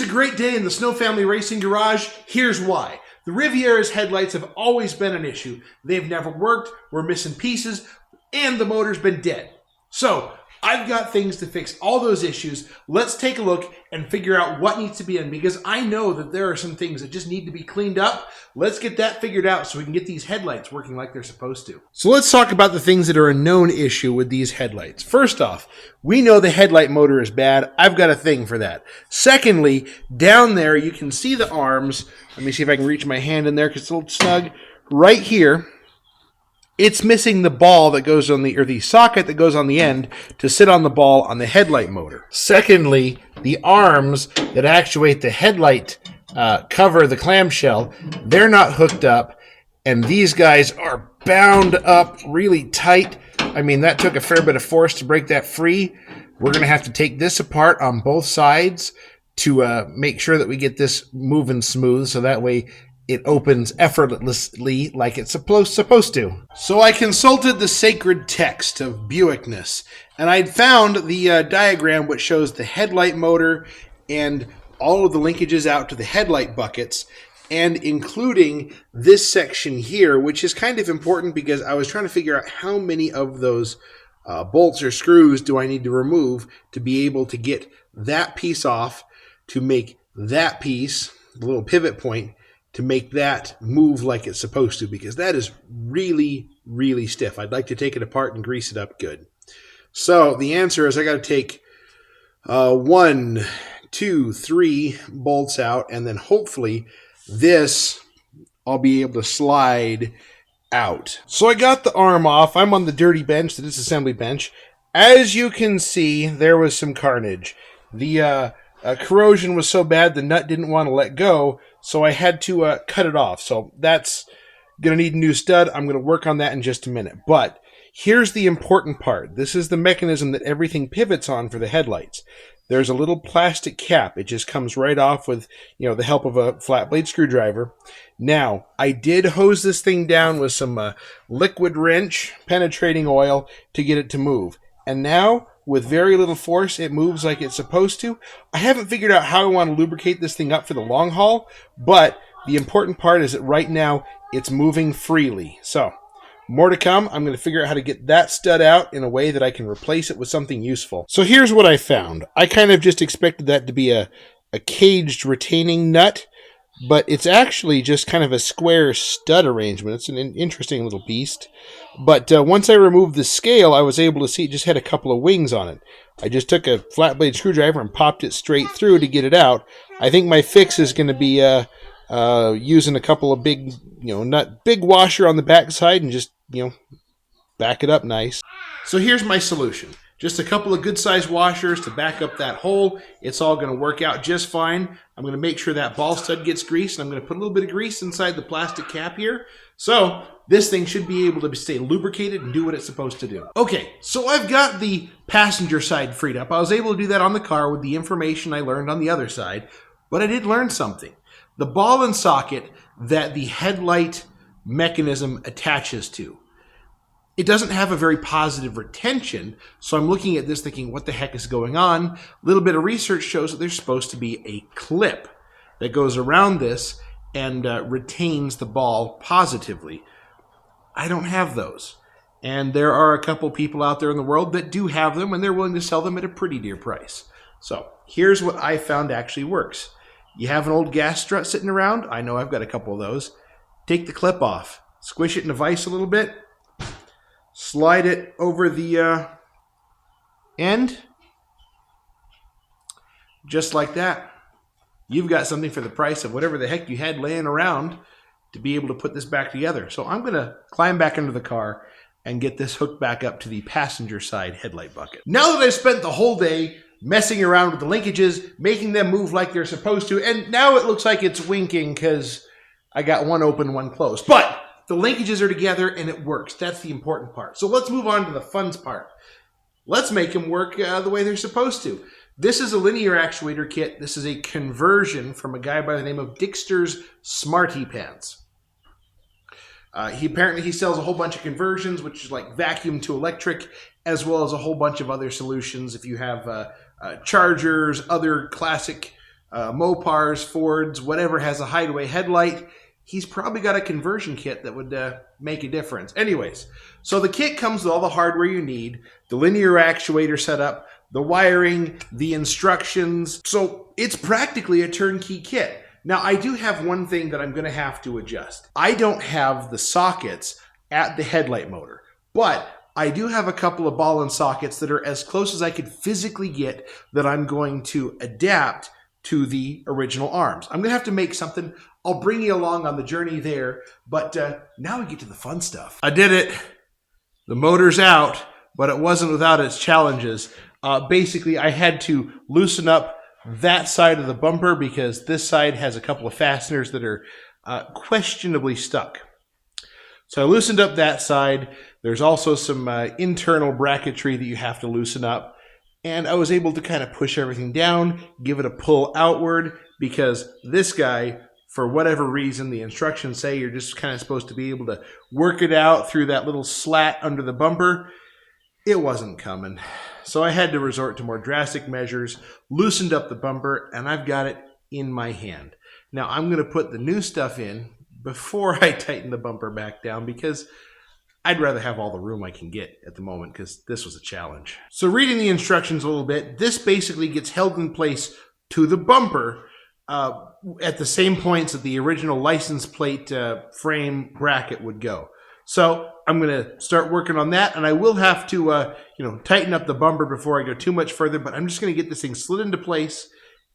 a great day in the Snow Family Racing Garage. Here's why. The Riviera's headlights have always been an issue. They've never worked, we're missing pieces, and the motor's been dead. So, I've got things to fix all those issues. Let's take a look and figure out what needs to be done, because I know that there are some things that just need to be cleaned up. Let's get that figured out so we can get these headlights working like they're supposed to. So let's talk about the things that are a known issue with these headlights. First off, we know the headlight motor is bad. I've got a thing for that. Secondly, down there you can see the arms. Let me see if I can reach my hand in there because it's a little snug. Right here, it's missing the ball that goes on the socket that goes on the end to sit on the ball on the headlight motor. Secondly, the arms that actuate the headlight cover, the clamshell, they're not hooked up, and these guys are bound up really tight. I mean, that took a fair bit of force to break that free. We're going to have to take this apart on both sides to make sure that we get this moving smooth, so that way it opens effortlessly like it's supposed to. So I consulted the sacred text of Buickness, and I'd found the diagram which shows the headlight motor and all of the linkages out to the headlight buckets, and including this section here, which is kind of important because I was trying to figure out how many of those bolts or screws do I need to remove to be able to get that piece off to make that piece, the little pivot point, to make that move like it's supposed to, because that is really, really stiff. I'd like to take it apart and grease it up good. So the answer is I got to take 1, 2, 3 bolts out, and then hopefully this I'll be able to slide out. So I got the arm off. I'm on the dirty bench, the disassembly bench. As you can see, there was some carnage. The corrosion was so bad the nut didn't want to let go, so I had to cut it off. So that's going to need a new stud. I'm going to work on that in just a minute. But here's the important part. This is the mechanism that everything pivots on for the headlights. There's a little plastic cap. It just comes right off with, the help of a flat blade screwdriver. Now, I did hose this thing down with some liquid wrench penetrating oil to get it to move. And now, with very little force, it moves like it's supposed to. I haven't figured out how I want to lubricate this thing up for the long haul, but the important part is that right now, it's moving freely. So, more to come. I'm going to figure out how to get that stud out in a way that I can replace it with something useful. So here's what I found. I kind of just expected that to be a caged retaining nut, but it's actually just kind of a square stud arrangement. It's an interesting little beast. But once I removed the scale, I was able to see it just had a couple of wings on it. I just took a flat blade screwdriver and popped it straight through to get it out. I think my fix is going to be using a couple of big, big washer on the back side and just, back it up nice. So here's my solution. Just a couple of good-sized washers to back up that hole. It's all going to work out just fine. I'm going to make sure that ball stud gets greased, and I'm going to put a little bit of grease inside the plastic cap here. So this thing should be able to stay lubricated and do what it's supposed to do. Okay, so I've got the passenger side freed up. I was able to do that on the car with the information I learned on the other side, but I did learn something. The ball and socket that the headlight mechanism attaches to, it doesn't have a very positive retention, so I'm looking at this thinking, what the heck is going on? A little bit of research shows that there's supposed to be a clip that goes around this and retains the ball positively. I don't have those. And there are a couple people out there in the world that do have them, and they're willing to sell them at a pretty dear price. So here's what I found actually works. You have an old gas strut sitting around. I know I've got a couple of those. Take the clip off. Squish it in a vise a little bit. Slide it over the end. Just like that. You've got something for the price of whatever the heck you had laying around to be able to put this back together. So I'm going to climb back into the car and get this hooked back up to the passenger side headlight bucket. Now that I've spent the whole day messing around with the linkages, making them move like they're supposed to, and now it looks like it's winking because I got one open, one closed. But the linkages are together and it works. That's the important part. So let's move on to the fun part. Let's make them work the way they're supposed to. This is a linear actuator kit. This is a conversion from a guy by the name of Dickster's Smarty Pants. He sells a whole bunch of conversions, which is like vacuum to electric, as well as a whole bunch of other solutions. If you have chargers, other classic Mopars, Fords, whatever has a Hideaway headlight, he's probably got a conversion kit that would make a difference. Anyways, so the kit comes with all the hardware you need, the linear actuator setup, the wiring, the instructions. So it's practically a turnkey kit. Now, I do have one thing that I'm going to have to adjust. I don't have the sockets at the headlight motor, but I do have a couple of ball and sockets that are as close as I could physically get that I'm going to adapt to the original arms. I'm going to have to make something. I'll bring you along on the journey there, but now we get to the fun stuff. I did it. The motor's out, but it wasn't without its challenges. Basically, I had to loosen up that side of the bumper because this side has a couple of fasteners that are questionably stuck. So I loosened up that side. There's also some internal bracketry that you have to loosen up. And I was able to kind of push everything down, give it a pull outward, because this guy, for whatever reason, the instructions say you're just kind of supposed to be able to work it out through that little slat under the bumper. It wasn't coming. So I had to resort to more drastic measures, loosened up the bumper, and I've got it in my hand. Now I'm going to put the new stuff in before I tighten the bumper back down, because I'd rather have all the room I can get at the moment, because this was a challenge. So reading the instructions a little bit, this basically gets held in place to the bumper at the same points that the original license plate frame bracket would go. So I'm going to start working on that, and I will have to tighten up the bumper before I go too much further, but I'm just going to get this thing slid into place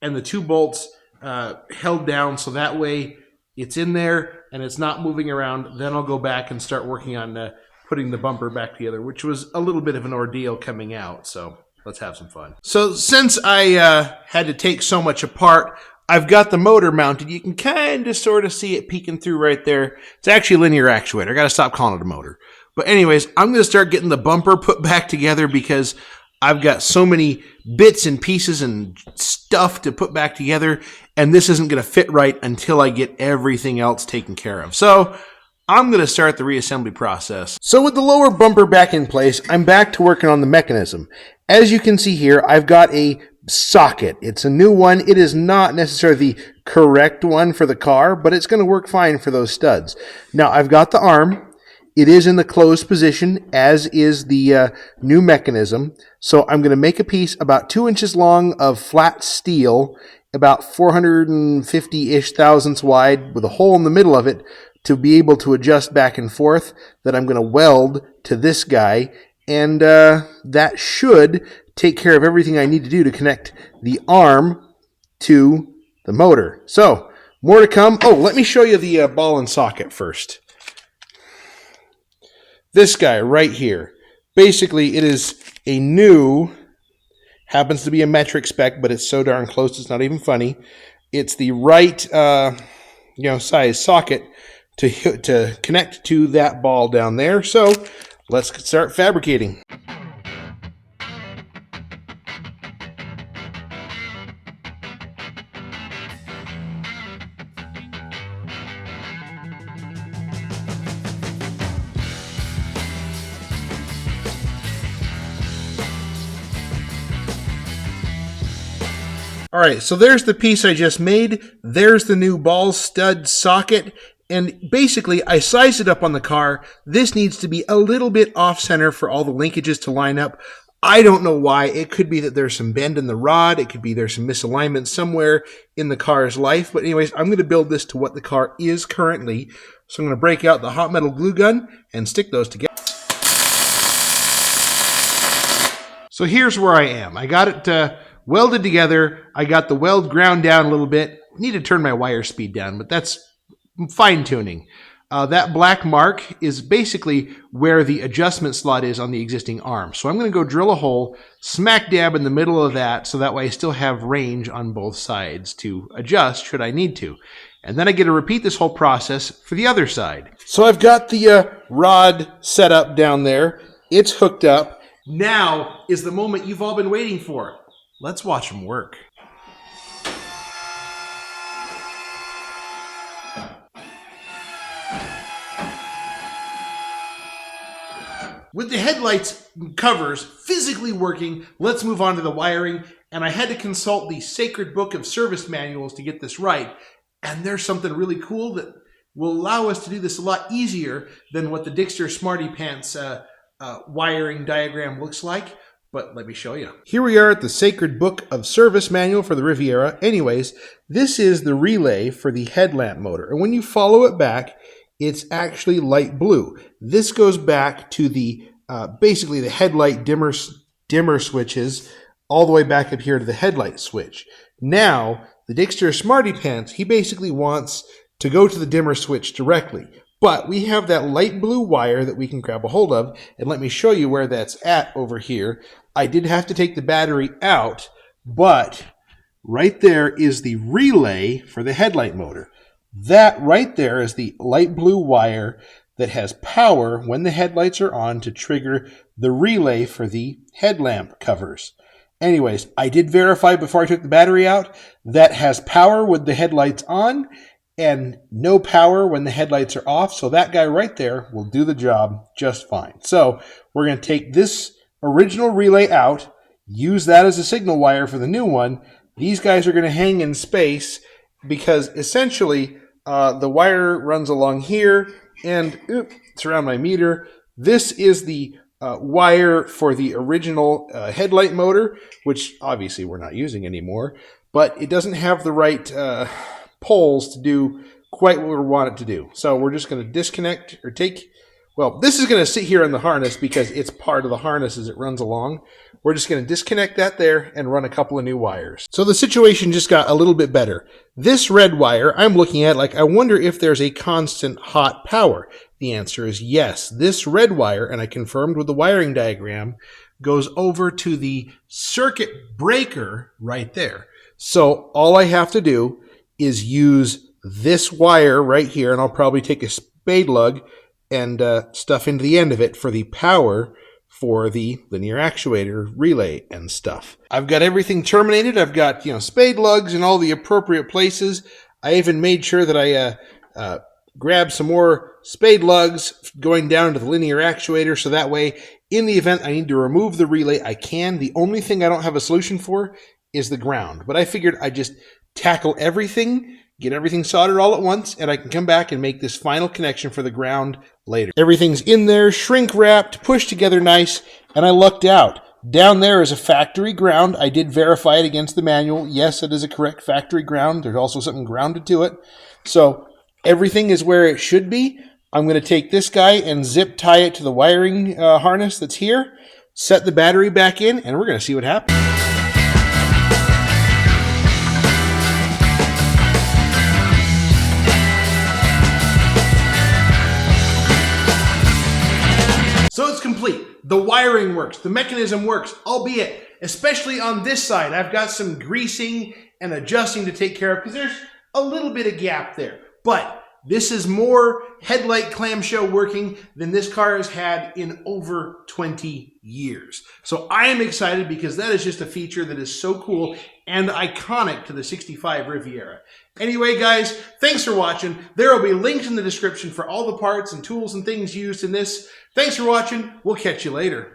and the two bolts held down so that way it's in there and it's not moving around. Then I'll go back and start working on putting the bumper back together, which was a little bit of an ordeal coming out. So let's have some fun. So since I had to take so much apart, I've got the motor mounted. You can kind of sort of see it peeking through right there. It's actually a linear actuator. I got to stop calling it a motor. But anyways, I'm going to start getting the bumper put back together because I've got so many bits and pieces and stuff to put back together, and this isn't going to fit right until I get everything else taken care of. So I'm going to start the reassembly process. So with the lower bumper back in place, I'm back to working on the mechanism. As you can see here, I've got a socket. It's a new one. It is not necessarily the correct one for the car, but it's going to work fine for those studs. Now, I've got the arm. It is in the closed position, as is the new mechanism. So I'm going to make a piece about 2 inches long of flat steel, about 450-ish thousandths wide, with a hole in the middle of it to be able to adjust back and forth, that I'm going to weld to this guy. And that should take care of everything I need to do to connect the arm to the motor. So, more to come. Oh, let me show you the ball and socket first. This guy right here. Basically, it is a new, happens to be a metric spec, but it's so darn close it's not even funny. It's the right size socket to connect to that ball down there. So, let's start fabricating. All right, so there's the piece I just made. There's the new ball stud socket. And basically, I sized it up on the car. This needs to be a little bit off-center for all the linkages to line up. I don't know why. It could be that there's some bend in the rod. It could be there's some misalignment somewhere in the car's life. But anyways, I'm going to build this to what the car is currently. So I'm going to break out the hot metal glue gun and stick those together. So here's where I am. I got it welded together. I got the weld ground down a little bit. Need to turn my wire speed down, but that's fine tuning. That black mark is basically where the adjustment slot is on the existing arm. So I'm going to go drill a hole smack dab in the middle of that, so that way I still have range on both sides to adjust should I need to. And then I get to repeat this whole process for the other side. So I've got the rod set up down there. It's hooked up. Now is the moment you've all been waiting for. Let's watch them work. With the headlights covers physically working, let's move on to the wiring and I had to consult the sacred book of service manuals to get this right. And there's something really cool that will allow us to do this a lot easier than what the Dickster Smarty Pants wiring diagram looks like. But let me show you. Here we are at the sacred book of service manual for the Riviera. Anyways, this is the relay for the headlamp motor. And when you follow it back, it's actually light blue. This goes back to the basically the headlight dimmer switches all the way back up here to the headlight switch. Now, the Dickster Smarty Pants, he basically wants to go to the dimmer switch directly. But we have that light blue wire that we can grab a hold of, and let me show you where that's at over here. I did have to take the battery out, but right there is the relay for the headlight motor. That right there is the light blue wire that has power when the headlights are on to trigger the relay for the headlamp covers. Anyways, I did verify before I took the battery out that has power with the headlights on and no power when the headlights are off. So that guy right there will do the job just fine. So we're going to take this original relay out, use that as a signal wire for the new one. These guys are going to hang in space because essentially the wire runs along here and it's around my meter. This is the wire for the original headlight motor, which obviously we're not using anymore, but it doesn't have the right poles to do quite what we want it to do. So we're just going to disconnect or well, this is going to sit here in the harness because it's part of the harness as it runs along. We're just going to disconnect that there and run a couple of new wires. So the situation just got a little bit better. This red wire I'm looking at, like, I wonder if there's a constant hot power. The answer is yes. This red wire, and I confirmed with the wiring diagram, goes over to the circuit breaker right there. So all I have to do is use this wire right here, and I'll probably take a spade lug and stuff into the end of it for the power for the linear actuator relay and stuff. I've got everything terminated. I've got, spade lugs in all the appropriate places. I even made sure that I grab some more spade lugs going down to the linear actuator, so that way in the event I need to remove the relay, I can. The only thing I don't have a solution for is the ground, but I figured I'd just tackle everything, get everything soldered all at once, and I can come back and make this final connection for the ground later. Everything's in there, shrink wrapped, pushed together nice, and I lucked out. Down there is a factory ground. I did verify it against the manual. Yes, it is a correct factory ground. There's also something grounded to it. So everything is where it should be. I'm going to take this guy and zip tie it to the wiring harness that's here, set the battery back in, and we're going to see what happens. So it's complete. The wiring works. The mechanism works, albeit, especially on this side, I've got some greasing and adjusting to take care of because there's a little bit of gap there. But this is more headlight clamshell working than this car has had in over 20 years. So I am excited because that is just a feature that is so cool and iconic to the 65 Riviera. Anyway, guys, thanks for watching. There will be links in the description for all the parts and tools and things used in this. Thanks for watching. We'll catch you later.